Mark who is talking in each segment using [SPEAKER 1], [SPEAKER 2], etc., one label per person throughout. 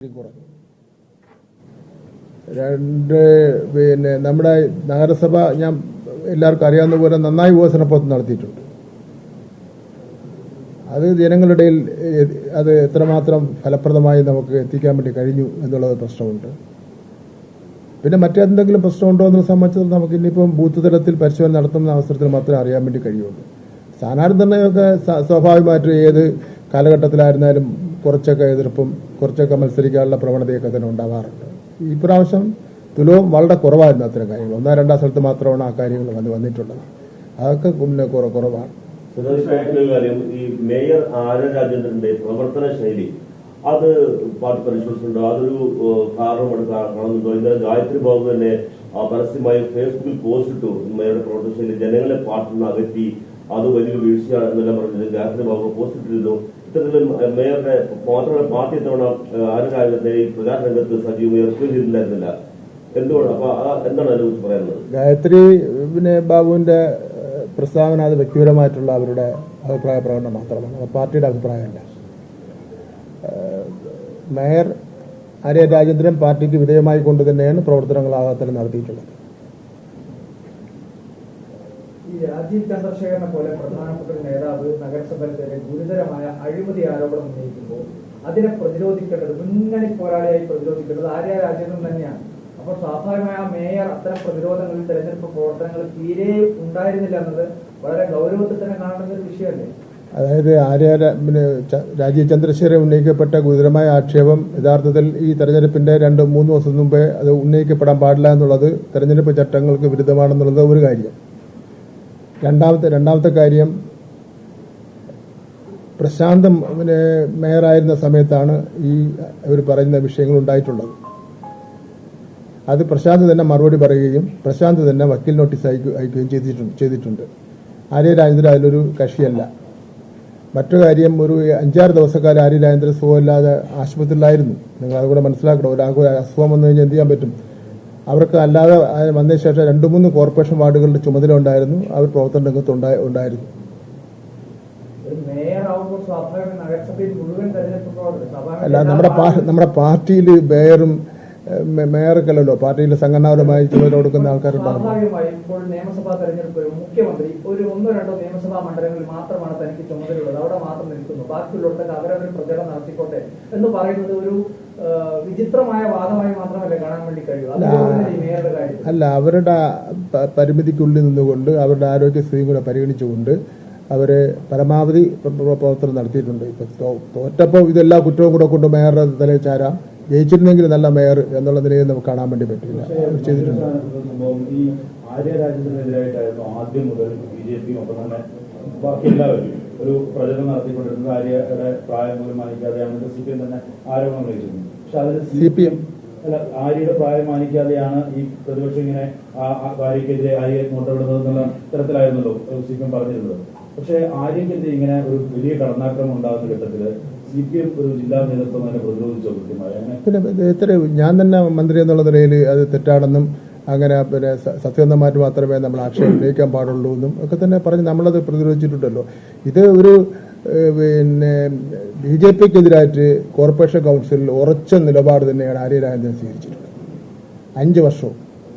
[SPEAKER 1] നമ്മുടെ നഗരസഭ ഞാൻ എല്ലാവർക്കും അറിയാവുന്ന പോലെ നന്നായി വികസന പ്രവർത്തനം നടത്തിയിട്ടുണ്ട്. അത് ജനങ്ങളുടെ ഇടയിൽ അത് എത്രമാത്രം ഫലപ്രദമായി നമുക്ക് എത്തിക്കാൻ വേണ്ടി കഴിഞ്ഞു എന്നുള്ളത് പ്രശ്നമുണ്ട്. പിന്നെ മറ്റെന്തെങ്കിലും പ്രശ്നമുണ്ടോ എന്ന് സംബന്ധിച്ച് നമുക്ക് ഇനിയിപ്പം ബൂത്ത് തലത്തിൽ പരിശോധന നടത്തുന്ന അവസരത്തിൽ മാത്രമേ അറിയാൻ വേണ്ടി കഴിയുള്ളൂ. സ്ഥാനാർത്ഥി നിർണ്ണയമൊക്കെ സ്വാഭാവികമായിട്ടും ഏത് കാലഘട്ടത്തിലായിരുന്നാലും കുറച്ചൊക്കെ എതിർപ്പും കുറച്ചൊക്കെ മത്സരിക്കാനുള്ള പ്രവണതയൊക്കെ തന്നെ ഉണ്ടാവാറുണ്ട്. ഈ പ്രാവശ്യം തുലവും വളരെ കുറവായിരുന്നു അത്തരം കാര്യങ്ങൾ. ഒന്നോ രണ്ടോ സ്ഥലത്ത് മാത്രമാണ് ആ കാര്യങ്ങൾ വന്നിട്ടുള്ളത്. അതൊക്കെ കുറവാണ്.
[SPEAKER 2] കാര്യം ഈ മേയർ ആര്യ രാജേന്ദ്രന്റെ പ്രവർത്തന ശൈലി അത് പാർട്ടി പരിശോധിച്ചിട്ടുണ്ടോ? അതൊരു കാരണമാണ് കാണുന്നുണ്ടോ? ഇന്നലെ ഗായത്രി ബാബു തന്നെ പരസ്യമായി ഫേസ്ബുക്കിൽ പോസ്റ്റ് ഇട്ടു. മേയറുടെ പ്രവർത്തന ശൈലി ജനങ്ങളെ പാർട്ടിയിൽ നിന്ന് അകറ്റി, അത് വലിയൊരു വീഴ്ചയാണ് എന്നെല്ലാം പറഞ്ഞത് ഗായത്രി ബാബു പോസ്റ്റ് ഇട്ടിരുന്നു. ഇത്തരത്തിൽ മേയറുടെ മാത്രമല്ല പാർട്ടി ഇത്തവണ ആര്യ രാജേന്ദ്രന്റെ ഈ പ്രചാരണ രംഗത്ത് സജീവമായി ഇറക്കുകയും ചെയ്തിട്ടുണ്ടായിരുന്നില്ല. എന്തുകൊണ്ട്? അപ്പൊ എന്താണ് അതിനെക്കുറിച്ച് പറയുന്നത്?
[SPEAKER 1] ഗായത്രി ബാബുവിന്റെ പ്രസ്താവന അത് വ്യക്തിപരമായിട്ടുള്ള അവരുടെ അഭിപ്രായ പ്രകടനം മാത്രമാണ്, പാർട്ടിയുടെ അഭിപ്രായമല്ല. മേയർ ആര്യ രാജേന്ദ്രൻ പാർട്ടിക്ക് വിധേയമായി കൊണ്ട് തന്നെയാണ് പ്രവർത്തനങ്ങൾ ആഘാതത്തിൽ നടത്തിയിട്ടുള്ളത്.
[SPEAKER 3] ഈ രാജീവ് ചന്ദ്രശേഖരനെ പോലെ പ്രധാനപ്പെട്ട നേതാവ് നഗരസഭയിലെ ഗുരുതരമായ അഴിമതി ആരോപണം ഉന്നയിക്കുമ്പോൾ അതിനെ പ്രതിരോധിക്കേണ്ടത്, മുന്നണി പോരാളിയായി പ്രതിരോധിക്കേണ്ടത് ആര്യ രാജേന്ദ്രൻ തന്നെയാണ്. അപ്പോൾ സ്വാഭാവികമായ മേയർ അത്തരം പ്രതിരോധങ്ങളിൽ തെരഞ്ഞെടുപ്പ് പ്രവർത്തനങ്ങൾ തീരെ ഉണ്ടായിരുന്നില്ല എന്നത് വളരെ ഗൗരവത്തിൽ തന്നെ കാണേണ്ട ഒരു വിഷയമല്ലേ?
[SPEAKER 1] അതായത് രാജീവ് ചന്ദ്രശേഖരൻ ഉന്നയിക്കപ്പെട്ട ഗുരുതരമായ ആക്ഷേപം യഥാർത്ഥത്തിൽ ഈ തെരഞ്ഞെടുപ്പിന്റെ 2-3 ദിവസം മുമ്പേ അത് ഉന്നയിക്കപ്പെടാൻ പാടില്ല എന്നുള്ളത് തെരഞ്ഞെടുപ്പ് ചട്ടങ്ങൾക്ക് വിരുദ്ധമാണെന്നുള്ളത് ഒരു കാര്യം. രണ്ടാമത്തെ കാര്യം, പ്രശാന്ത് മേയറായിരുന്ന സമയത്താണ് ഈ ഇവർ പറയുന്ന വിഷയങ്ങൾ ഉണ്ടായിട്ടുള്ളത്. അത് പ്രശാന്ത് തന്നെ മറുപടി പറയുകയും പ്രശാന്ത് തന്നെ വക്കീൽ നോട്ടീസ് അയക്കുകയും ചെയ്തിട്ടുണ്ട്. ആര്യ രാജേന്ദ്രൻ അതിലൊരു കക്ഷിയല്ല. മറ്റു കാര്യം, ഒരു 5-6 ദിവസക്കാലം ആര്യ രാജേന്ദ്രൻ സുഖമില്ലാതെ ആശുപത്രിയിലായിരുന്നു. നിങ്ങൾ അതുകൂടെ മനസ്സിലാക്കണം. ഒരാൾക്ക് അസുഖം വന്നു കഴിഞ്ഞാൽ എന്ത് ചെയ്യാൻ പറ്റും? അവർക്ക് അല്ലാതെ വന്നതിന് ശേഷം 2-3 കോർപ്പറേഷൻ വാർഡുകളുടെ ചുമതല ഉണ്ടായിരുന്നു. അവർ പ്രവർത്തന രംഗത്ത് ഉണ്ടായിരുന്നു. അല്ല, നമ്മുടെ പാർട്ടിയിൽ മേയർക്കല്ലല്ലോ, പാർട്ടിയിലെ സംഘടനാപരമായി ചുമതല കൊടുക്കുന്ന ആൾക്കാരുണ്ടാകും.
[SPEAKER 3] ഇപ്പോൾ നിയമസഭാ തെരഞ്ഞെടുപ്പ് മുഖ്യമന്ത്രി ഒരു 1-2 നിയമസഭാ മണ്ഡലങ്ങളിൽ മാത്രമാണ് തനിക്ക് ചുമതലയുള്ളത്, അവിടെ മാത്രം നിൽക്കുന്നു, ബാക്കിയുള്ളവർക്ക് അവരവർ പ്രചരണം നടത്തിക്കോട്ടെ എന്ന് പറയുന്നത് ഒരു വിചിത്രമായ വാദമായി മാത്രമല്ലേ കാണാൻ വേണ്ടി കഴിയും?
[SPEAKER 1] അല്ല, അവരുടെ പരിമിതിക്കുള്ളിൽ നിന്നുകൊണ്ട് അവരുടെ ആരോഗ്യസ്ഥിതി കൂടെ പരിഗണിച്ചുകൊണ്ട് അവര് പരമാവധി പ്രവർത്തനം നടത്തിയിട്ടുണ്ട്. ഇപ്പൊ തോറ്റപ്പോൾ ഇതെല്ലാ കുറ്റവും കൂടെ കൊണ്ട് മേയറുടെ തലയിൽ ചാരാം, ജയിച്ചിരുന്നെങ്കിൽ നല്ല മേയർ എന്നുള്ള നിലയിൽ നമുക്ക് കാണാൻ വേണ്ടി പറ്റില്ല. ചെയ്തിട്ടുണ്ട്.
[SPEAKER 4] ഈ ആര്യ രാജേന്ദ്രനെതിരായിട്ടായിരുന്നു ആദ്യം മുതൽ ബിജെപി ഒപ്പം തന്നെ ബാക്കി എല്ലാവരും ഒരു പ്രചരണം നടത്തിക്കൊണ്ടിരുന്നത്. ആര്യയുടെ പ്രായം പോലും മാനിക്കാതെയാണ് CPM തന്നെ ആരോപണം ഉന്നയിച്ചിരുന്നത്. പക്ഷെ അതിൽ CPM അല്ല, ആര്യയുടെ പ്രായം മാനിക്കാതെയാണ് ഈ പ്രതിപക്ഷം ഇങ്ങനെ ആര്യക്കെതിരെ ആര്യയെ കൊണ്ടുവിടുന്നത് എന്നുള്ള തരത്തിലായിരുന്നല്ലോ CPM പറഞ്ഞിരുന്നത്. പക്ഷെ ആര്യക്കെതിരെ ഇങ്ങനെ ഒരു വലിയ കടന്നാക്രമണം ഉണ്ടാകുന്ന ഘട്ടത്തില് CPM ഒരു ജില്ലാ നേതൃത്വം തന്നെ പ്രതിരോധിച്ചോ കൃത്യമായി?
[SPEAKER 1] പിന്നെ ഞാൻ തന്നെ മന്ത്രി എന്നുള്ള നിലയിൽ അത് തെറ്റാണെന്നും അങ്ങനെ പിന്നെ സത്യസന്ധമായിട്ട് മാത്രമേ നമ്മൾ ആക്ഷേപം ഉന്നയിക്കാൻ പാടുള്ളൂ എന്നും ഒക്കെ തന്നെ പറഞ്ഞ് നമ്മളത് പ്രതിരോധിച്ചിട്ടുണ്ടല്ലോ. ഇത് ഒരു പിന്നെ BJPക്കെതിരായിട്ട് കോർപ്പറേഷൻ കൗൺസിലിൽ ഉറച്ച നിലപാട് തന്നെയാണ് ആര്യ രാജേന്ദ്രൻ സ്വീകരിച്ചിട്ടുള്ളത്. 5 വർഷവും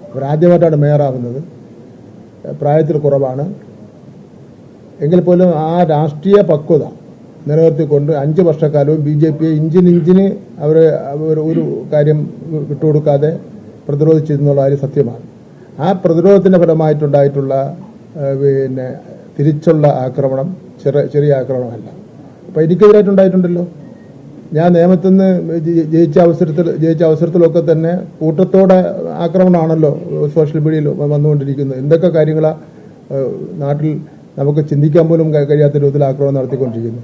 [SPEAKER 1] അവരാദ്യമായിട്ടാണ് മേയറാവുന്നത്. പ്രായത്തിൽ കുറവാണ് എങ്കിൽ പോലും ആ രാഷ്ട്രീയ പക്വത നിലനിർത്തിക്കൊണ്ട് 5 വർഷക്കാലവും BJPയെ ഇഞ്ചിന് അവർ ഒരു കാര്യം വിട്ടുകൊടുക്കാതെ പ്രതിരോധിച്ചിരുന്നുള്ള കാര്യം സത്യമാണ്. ആ പ്രതിരോധത്തിന്റെ ഫലമായിട്ടുണ്ടായിട്ടുള്ള പിന്നെ തിരിച്ചുള്ള ആക്രമണം ചെറിയ ആക്രമണമല്ല. അപ്പൊ എനിക്കെതിരായിട്ടുണ്ടായിട്ടുണ്ടല്ലോ. ഞാൻ നിയമത്തിൽ നിന്ന് ജയിച്ച അവസരത്തിലൊക്കെ തന്നെ കൂട്ടത്തോടെ ആക്രമണമാണല്ലോ സോഷ്യൽ മീഡിയയിൽ വന്നുകൊണ്ടിരിക്കുന്നത്. എന്തൊക്കെ കാര്യങ്ങളാ നാട്ടിൽ നമുക്ക് ചിന്തിക്കാൻ പോലും കഴിയാത്ത രൂപത്തിൽ ആക്രമണം നടത്തിക്കൊണ്ടിരിക്കുന്നു.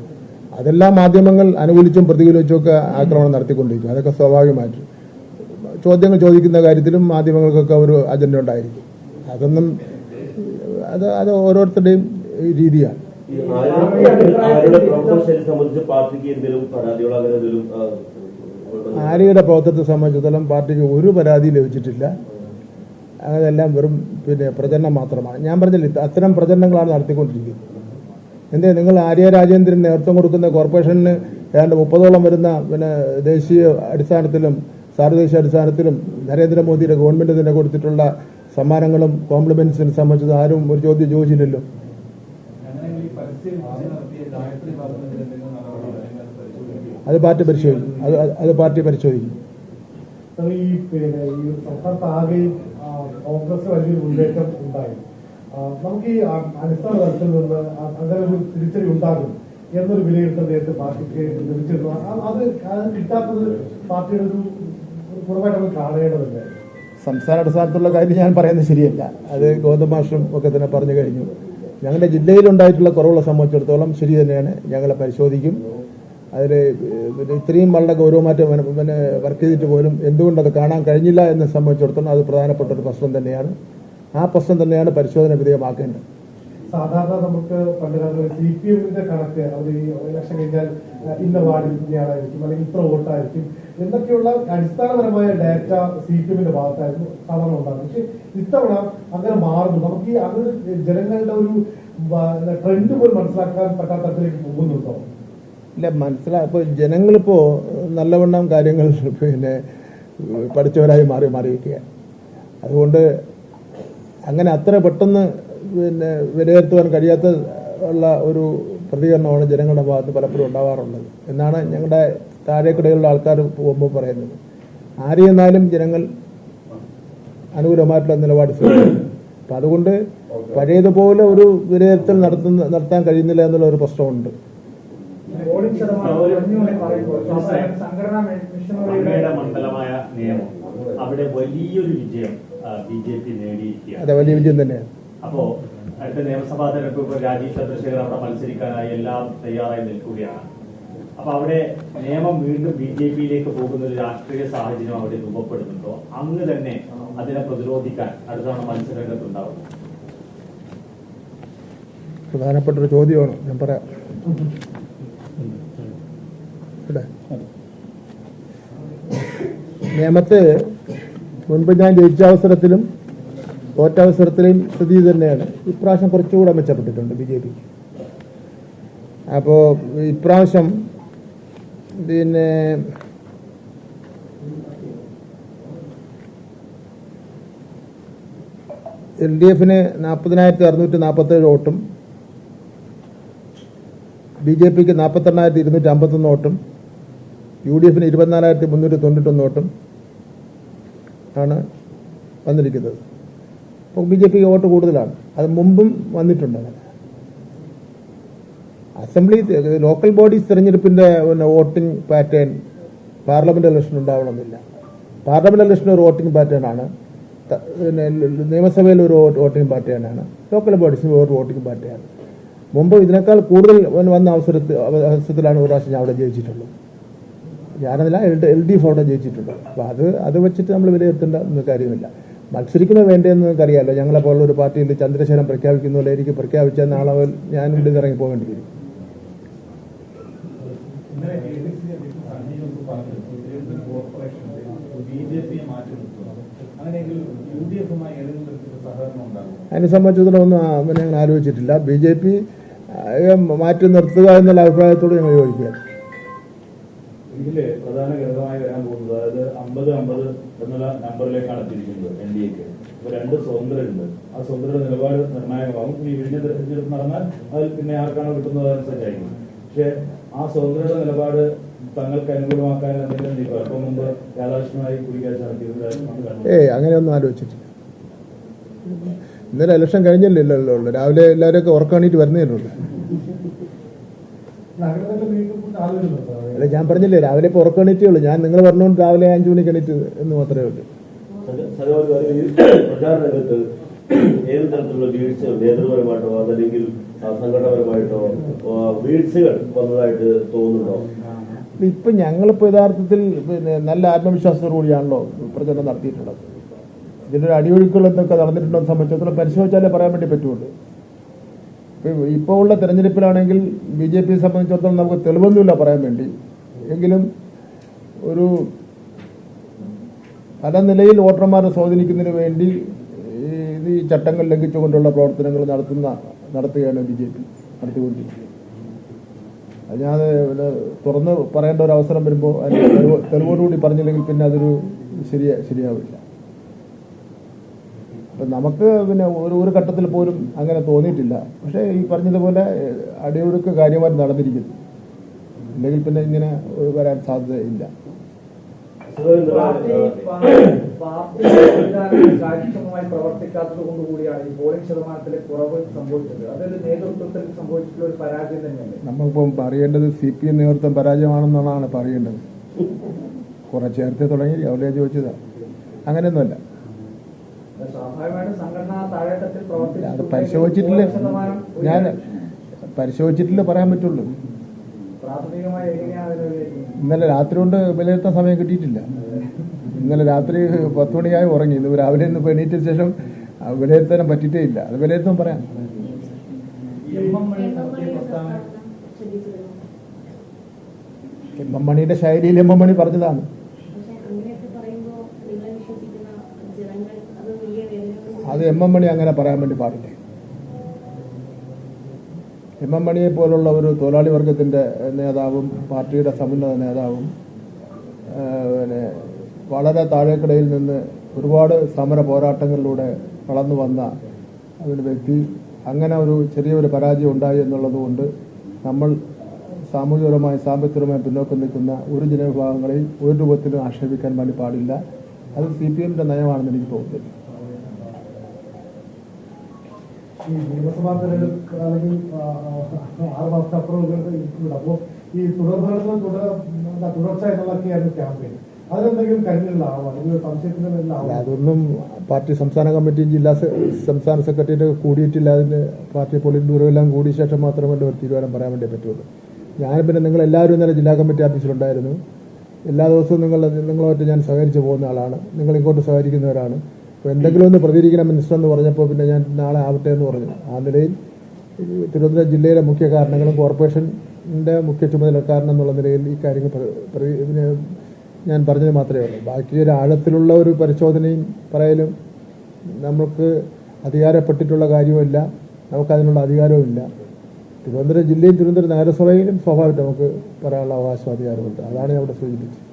[SPEAKER 1] അതെല്ലാം മാധ്യമങ്ങൾ അനുകൂലിച്ചും പ്രതികൂലിച്ചും ഒക്കെ ആക്രമണം നടത്തിക്കൊണ്ടിരിക്കും. അതൊക്കെ സ്വാഭാവികമായിട്ട് ചോദ്യങ്ങൾ ചോദിക്കുന്ന കാര്യത്തിലും മാധ്യമങ്ങൾക്കൊക്കെ ഒരു അജണ്ട ഉണ്ടായിരിക്കും. അതൊന്നും അത് ഓരോരുത്തരുടെയും രീതിയാണ്. ആര്യയുടെ പ്രവർത്തനത്തെ സംബന്ധിച്ചിടത്തോളം പാർട്ടിക്ക് ഒരു പരാതി ലഭിച്ചിട്ടില്ല. അതെല്ലാം വെറും പ്രചരണം മാത്രമാണ്. ഞാൻ പറഞ്ഞില്ല, അത്തരം പ്രചരണങ്ങളാണ് നടത്തിക്കൊണ്ടിരിക്കുന്നത്. നിങ്ങൾ ആര്യ രാജേന്ദ്രൻ നേതൃത്വം കൊടുക്കുന്ന കോർപ്പറേഷന് ഏതാണ്ട് 30ഓളം വരുന്ന ദേശീയ അടിസ്ഥാനത്തിലും സാർവദേശീയ അടിസ്ഥാനത്തിലും നരേന്ദ്രമോദിയുടെ ഗവൺമെന്റ് തന്നെ കൊടുത്തിട്ടുള്ള സമ്മാനങ്ങളും കോംപ്ലിമെന്റ്സിനെ സംബന്ധിച്ച് ആരും ഒരു ചോദ്യം ചോദിച്ചില്ലല്ലോ. അത് പാർട്ടി പരിശോധിക്കും. അത് പാർട്ടി പരിശോധിക്കും.
[SPEAKER 5] ഈ സംസ്ഥാനത്ത് ആകെയും കോൺഗ്രസ് വലിയൊരു മുന്നേറ്റം ഉണ്ടായി. നമുക്ക് ഈ അടിസ്ഥാന തലത്തിൽ നിന്ന് അങ്ങനെ ഒരു തിരിച്ചടി ഉണ്ടാകും എന്നൊരു വിലയിരുത്തൽ നേരത്തെ പാർട്ടിക്ക് ലഭിച്ചിരുന്നു. അത് കിട്ടാത്തത് പാർട്ടിയുടെ ഒരു കുറവായിട്ട് നമുക്ക് കാണേണ്ടതല്ലേ?
[SPEAKER 1] സംസ്ഥാന അടിസ്ഥാനത്തുള്ള കാര്യം ഞാൻ പറയുന്നത് ശരിയല്ല. അത് ഗൗതം മാഷും ഒക്കെ തന്നെ പറഞ്ഞു കഴിഞ്ഞു. ഞങ്ങളുടെ ജില്ലയിലുണ്ടായിട്ടുള്ള കുറവുകളെ സംബന്ധിച്ചിടത്തോളം ശരി തന്നെയാണ്. ഞങ്ങളെ പരിശോധിക്കും. അതിൽ ഇത്രയും വളരെ ഗൗരവമായിട്ട് വർക്ക് ചെയ്തിട്ട് പോലും എന്തുകൊണ്ടത് കാണാൻ കഴിഞ്ഞില്ല എന്നെ സംബന്ധിച്ചിടത്തോളം അത് പ്രധാനപ്പെട്ട ഒരു പ്രശ്നം തന്നെയാണ്. ആ പ്രശ്നം തന്നെയാണ് പരിശോധന വിധേയമാക്കേണ്ടത്.
[SPEAKER 5] സാധാരണ നമുക്ക് പണ്ട് കാലത്ത് CPM-ന്റെ കണക്ക് അവർ ഈ ഇലക്ഷൻ കഴിഞ്ഞാൽ ഇന്ന വാർഡിൽ ഇന്നയാളായിരിക്കും അല്ലെങ്കിൽ ഇത്ര വോട്ടായിരിക്കും എന്നൊക്കെയുള്ള അടിസ്ഥാനപരമായ ഡാറ്റ CPM-ന്റെ ഭാഗത്തായിരുന്നു സാധാരണ ഉണ്ടാകുന്നത്. പക്ഷെ ഇത്തവണ അങ്ങനെ മാറുന്നു. നമുക്ക് ഈ അങ്ങനെ ജനങ്ങളുടെ ഒരു ട്രെൻഡ് പോലും മനസ്സിലാക്കാൻ പറ്റാത്ത തരത്തിലേക്ക് പോകുന്നുണ്ടോ?
[SPEAKER 1] ഇല്ല, ഇപ്പോൾ ജനങ്ങളിപ്പോൾ നല്ലവണ്ണം കാര്യങ്ങൾ പഠിച്ചവരായി മാറിയിരിക്കുകയാണ്. അതുകൊണ്ട് അങ്ങനെ അത്ര പെട്ടെന്ന് വിലയിരുത്തുവാൻ കഴിയാത്ത ഉള്ള ഒരു പ്രതികരണമാണ് ജനങ്ങളുടെ ഭാഗത്ത് പലപ്പോഴും ഉണ്ടാവാറുള്ളത് എന്നാണ് ഞങ്ങളുടെ താഴേക്കിടയിലുള്ള ആൾക്കാർ പോകുമ്പോൾ പറയുന്നത്. ആരെയെന്നാലും ജനങ്ങൾ അനുകൂലമായിട്ടുള്ള നിലപാട് സ്വീകരിക്കും. അപ്പം അതുകൊണ്ട് പഴയതുപോലെ ഒരു വിലയിരുത്തൽ നടത്താൻ കഴിയുന്നില്ല എന്നുള്ള ഒരു പ്രശ്നമുണ്ട്.
[SPEAKER 6] സംഘടനാ മണ്ഡലമായ നിയമം അവിടെ വലിയൊരു വിജയം BJP നേടിയിരിക്കുകയാണ്.
[SPEAKER 1] അതെ, വലിയ വിജയം തന്നെയാണ്.
[SPEAKER 6] അപ്പോ അടുത്ത നിയമസഭാ തെരഞ്ഞെടുപ്പ് രാജീവ് ചന്ദ്രശേഖർ അവിടെ മത്സരിക്കാനായി എല്ലാം തയ്യാറായി നിൽക്കുകയാണ്. അപ്പൊ അവിടെ നിയമം വീണ്ടും BJP-യിലേക്ക് പോകുന്ന ഒരു രാഷ്ട്രീയ സാഹചര്യം അവിടെ രൂപപ്പെടുന്നുണ്ടോ? അങ്ങ് തന്നെ അതിനെ പ്രതിരോധിക്കാൻ അടുത്ത തവണ മത്സരരംഗത്തുണ്ടാവും?
[SPEAKER 1] പ്രധാനപ്പെട്ട ഒരു ചോദ്യമാണ്. ഞാൻ പറയാം. നിയമത്തെ മുൻപ് ഞാൻ ജയിച്ച അവസരത്തിലും തോറ്റ അവസരത്തിലും സ്ഥിതി തന്നെയാണ്. ഇപ്രാവശ്യം കുറച്ചുകൂടെ മെച്ചപ്പെട്ടിട്ടുണ്ട് BJP. അപ്പോൾ ഇപ്രാവശ്യം LDF-ന് 40,647 വോട്ടും BJP-ക്ക് 48,251 വോട്ടും UDF-ന് 24,391 വോട്ടും ആണ് വന്നിരിക്കുന്നത്. അപ്പോൾ BJP-ക്ക് വോട്ട് കൂടുതലാണ്. അത് മുമ്പും വന്നിട്ടുണ്ട്. അസംബ്ലി ലോക്കൽ ബോഡീസ് തെരഞ്ഞെടുപ്പിന്റെ വോട്ടിംഗ് പാറ്റേൺ പാർലമെന്റ് ഇലക്ഷൻ ഉണ്ടാവണമെന്നില്ല. പാർലമെന്റ് ഇലക്ഷൻ ഒരു വോട്ടിംഗ് പാറ്റേൺ ആണ്. നിയമസഭയിൽ ഒരു വോട്ടിംഗ് പാറ്റേൺ ആണ്. ലോക്കൽ ബോഡീസിന് ഒരു വോട്ടിംഗ് പാറ്റേൺ ആണ്. മുമ്പ് ഇതിനേക്കാൾ കൂടുതൽ വന്ന അവസരത്തിലാണ് ഒരു പ്രാവശ്യം ഞാൻ അവിടെ ജയിച്ചിട്ടുള്ളത്. ഞാനതില്ല LDF അവിടെ ജയിച്ചിട്ടുണ്ട്. അപ്പോൾ അത് വെച്ചിട്ട് നമ്മൾ വിലയിരുത്തേണ്ട കാര്യമില്ല. മത്സരിക്കുന്ന വേണ്ടതെന്ന് നമുക്കറിയാമല്ലോ. ഞങ്ങളെ പോലുള്ള ഒരു പാർട്ടിയിൽ ചന്ദ്രശേഖരൻ പ്രഖ്യാപിക്കുന്ന പോലെ എനിക്ക് പ്രഖ്യാപിച്ച നാളെ ഞാനും ഇവിടെ ഇറങ്ങി പോകേണ്ടി വരും. അതിനെ സംബന്ധിച്ചിടത്തോളം ഒന്നും ഞങ്ങൾ ആലോചിച്ചിട്ടില്ല. BJP മാറ്റി നിർത്തുക എന്നുള്ള അഭിപ്രായത്തോട് ഞങ്ങൾ യോജിക്കുക.
[SPEAKER 4] ഇതില് പ്രധാന ഘടകമായി വരാൻ പോകുന്നത് അതായത് 50-50 എന്നുള്ള നമ്പറിലേക്കാണ് എത്തിയിരിക്കുന്നത് NDA-ക്ക്. ഇപ്പൊ 2 സ്വതന്ത്രരുണ്ട്. ആ സ്വതന്ത്രയുടെ നിലപാട് നിർണായകമാകും. ഈ വിഴിഞ്ഞ തെരഞ്ഞെടുപ്പ് നടന്നാൽ അതിൽ പിന്നെ ആർക്കാണോ കിട്ടുന്നത് അതനുസരിച്ചായിരിക്കും. പക്ഷെ ആ സ്വതന്ത്രയുടെ നിലപാട് തങ്ങൾക്ക് അനുകൂലമാക്കാൻ എന്തെങ്കിലും നീക്കുക. അപ്പൊ മുമ്പ് രാധാകൃഷ്ണനായി കൂടിക്കാഴ്ച നടത്തിയത്
[SPEAKER 1] അങ്ങനെയൊന്നും ആലോചിച്ചിട്ടില്ല. ഇന്നലെ ഇലക്ഷൻ കഴിഞ്ഞല്ലോ. രാവിലെ എല്ലാവരെയൊക്കെ ഉറക്കാണിട്ട് വരുന്നേയുള്ളൂ. അല്ല, ഞാൻ പറഞ്ഞില്ലേ രാവിലെ ഇപ്പോൾ ഉറക്കണിറ്റേ ഉള്ളൂ. ഞാൻ നിങ്ങൾ പറഞ്ഞുകൊണ്ട് രാവിലെ 5 മണിക്ക് എണീറ്റ് എന്ന് മാത്രമേ ഉള്ളൂ.
[SPEAKER 2] പ്രചാരണ രംഗത്ത് ഏത് തരത്തിലുള്ള വീഴ്ചകൾ നേതൃപരമായിട്ടോ അതല്ലെങ്കിൽ സംഘടനാപരമായിട്ടോ വീഴ്ചകൾ വന്നതായിട്ട് തോന്നുന്നുണ്ടോ?
[SPEAKER 1] ഇപ്പം ഞങ്ങളിപ്പോൾ യഥാർത്ഥത്തിൽ നല്ല ആത്മവിശ്വാസത്തോടു കൂടിയാണല്ലോ പ്രചരണം നടത്തിയിട്ടുള്ളത്. ഇതിനൊരു അടിയൊഴുക്കുകൾ എന്തൊക്കെ നടന്നിട്ടുണ്ടോ എന്ന് സംബന്ധിച്ചിടത്തോളം പരിശോധിച്ചാലേ പറയാൻ വേണ്ടി പറ്റുള്ളൂ. ഇപ്പോൾ ഉള്ള തെരഞ്ഞെടുപ്പിലാണെങ്കിൽ BJP-യെ സംബന്ധിച്ചിടത്തോളം നമുക്ക് തെളിവൊന്നുമില്ല പറയാൻ വേണ്ടി. എങ്കിലും ഒരു പല നിലയിൽ വോട്ടർമാരെ സ്വാധീനിക്കുന്നതിന് വേണ്ടി ഈ ചട്ടങ്ങൾ ലംഘിച്ചുകൊണ്ടുള്ള പ്രവർത്തനങ്ങൾ നടത്തുകയാണ് BJP നടത്തിക്കൊണ്ടിരിക്കുന്നത്. അത് ഞാൻ പിന്നെ തുറന്ന് പറയേണ്ട ഒരു അവസരം വരുമ്പോൾ അതിന് തെളിവോടുകൂടി പറഞ്ഞില്ലെങ്കിൽ പിന്നെ അതൊരു ശരിയാവില്ല. അപ്പം നമുക്ക് പിന്നെ ഒരു ഘട്ടത്തിൽ പോലും അങ്ങനെ തോന്നിയിട്ടില്ല. പക്ഷേ ഈ പറഞ്ഞതുപോലെ അടിയൊഴുക്ക് കാര്യമായിട്ട് നടന്നിരിക്കുന്നു. ഇല്ലെങ്കിൽ പിന്നെ ഇങ്ങനെ വരാൻ സാധ്യതയില്ല.
[SPEAKER 3] പാർട്ടി കാര്യക്ഷമമായി പ്രവർത്തിക്കാത്തത് കൊണ്ടുകൂടിയാണ് ഈ പോളിംഗ് ശതമാനത്തിലെ കുറവ് സംഭവിച്ചത്. അതൊരു നേതൃത്വത്തിൽ സംഭവിച്ചിട്ടുള്ള ഒരു പരാജയം തന്നെയല്ലേ?
[SPEAKER 1] നമ്മളിപ്പം പറയേണ്ടത് CPM നേതൃത്വം പരാജയമാണെന്നാണ് പറയേണ്ടത്. കുറെ ചേർത്ത് തുടങ്ങി അവിടെ ചോദിച്ചതാ. അങ്ങനെയൊന്നുമല്ല.
[SPEAKER 3] സ്വാഭാവികമായിട്ട് സംഘടന താഴെത്തട്ടിൽ
[SPEAKER 1] അത് പരിശോധിച്ചിട്ടില്ല. ഞാൻ പരിശോധിച്ചിട്ടില്ല പറയാൻ പറ്റുള്ളൂ.
[SPEAKER 3] പ്രാഥമികമായി എങ്ങനെയാണ്
[SPEAKER 1] ഇന്നലെ രാത്രി കൊണ്ട് വിലയിരുത്താൻ സമയം കിട്ടിയിട്ടില്ല. ഇന്നലെ രാത്രി 10 മണിയായി ഉറങ്ങി. ഇന്ന് രാവിലെ ഇന്ന് എണീറ്റ ശേഷം വിലയിരുത്താനും പറ്റിയിട്ടേ ഇല്ല. അത് വിലയിരുത്താൻ പറയാം. എം മണിയുടെ ശൈലിയിൽ എം മണി പറഞ്ഞതാണ്. അത് എം മണി അങ്ങനെ പറയാൻ വേണ്ടി പാടില്ല. എം മണിയെ പോലുള്ള ഒരു തൊഴിലാളി വർഗത്തിന്റെ നേതാവും പാർട്ടിയുടെ സമുന്നത നേതാവും പിന്നെ വളരെ താഴേക്കിടയിൽ നിന്ന് ഒരുപാട് സമര പോരാട്ടങ്ങളിലൂടെ വളർന്നു വന്ന ഒരു വ്യക്തി അങ്ങനെ ഒരു ചെറിയൊരു പരാജയം ഉണ്ടായി എന്നുള്ളത് കൊണ്ട് നമ്മൾ സാമൂഹികപരമായി സാമ്പത്തികപരമായി പിന്നോക്കം നിൽക്കുന്ന ഒരു ജനവിഭാഗങ്ങളെയും ഒരു രൂപത്തിലും ആക്ഷേപിക്കാൻ വേണ്ടി പാടില്ല. അത് CPMന്റെ നയമാണെന്ന് എനിക്ക് തോന്നുന്നില്ല.
[SPEAKER 5] ഈ നിയമസഭാ തെരഞ്ഞെടുപ്പ് അല്ലെങ്കിൽ 6 മാസത്തിനപ്പുറം ഇരിക്കുന്നുണ്ട്. അപ്പോൾ ഈ തുടർഭരണം തുടർച്ച എന്നുള്ളതൊക്കെയായിരുന്നു ക്യാമ്പയിൻ. അതിലെന്തെങ്കിലും കരുതലാണോ അല്ലെങ്കിൽ സംശയത്തിനെല്ലാം?
[SPEAKER 1] അതൊന്നും പാർട്ടി സംസ്ഥാന കമ്മിറ്റി സംസ്ഥാന സെക്രട്ടറിയുടെ കൂടിയിട്ടില്ല. അതിന് പാർട്ടി പോളിറ്റ് ബ്യൂറോ എല്ലാം കൂടിയ ശേഷം മാത്രമല്ല ഒരു തീരുമാനം പറയാൻ വേണ്ടി പറ്റുള്ളൂ. ഞാൻ പിന്നെ നിങ്ങളെല്ലാവരും ഇന്നലെ ജില്ലാ കമ്മിറ്റി ഓഫീസിലുണ്ടായിരുന്നു. എല്ലാ ദിവസവും നിങ്ങളുമായിട്ട് ഞാൻ സഹകരിച്ച് പോകുന്ന ആളാണ്. നിങ്ങൾ ഇങ്ങോട്ട് സഹകരിക്കുന്നവരാണ്. അപ്പോൾ എന്തെങ്കിലും ഒന്ന് പ്രതികരിക്കണം മിനിസ്റ്റർ എന്ന് പറഞ്ഞപ്പോൾ പിന്നെ ഞാൻ നാളെ ആവട്ടെ എന്ന് പറഞ്ഞു. ആ നിലയിൽ തിരുവനന്തപുരം ജില്ലയിലെ മുഖ്യ കാരണങ്ങളും കോർപ്പറേഷൻ്റെ മുഖ്യ ചുമതലക്കാരൻ എന്നുള്ള നിലയിൽ ഈ കാര്യങ്ങൾ ഞാൻ പറഞ്ഞത് മാത്രമേ ഉള്ളൂ. ബാക്കി ഒരു ആഴത്തിലുള്ള ഒരു പരിശോധനയും പറയലും നമുക്ക് അധികാരപ്പെട്ടിട്ടുള്ള കാര്യവുമില്ല. നമുക്കതിനുള്ള അധികാരവുമില്ല. തിരുവനന്തപുരം ജില്ലയും തിരുവനന്തപുരം നഗരസഭയിലും സ്വാഭാവികമായിട്ട് നമുക്ക് പറയാനുള്ള അവകാശം അധികാരമുണ്ട്. അതാണ് ഞാൻ ഇവിടെ സൂചിപ്പിച്ചത്.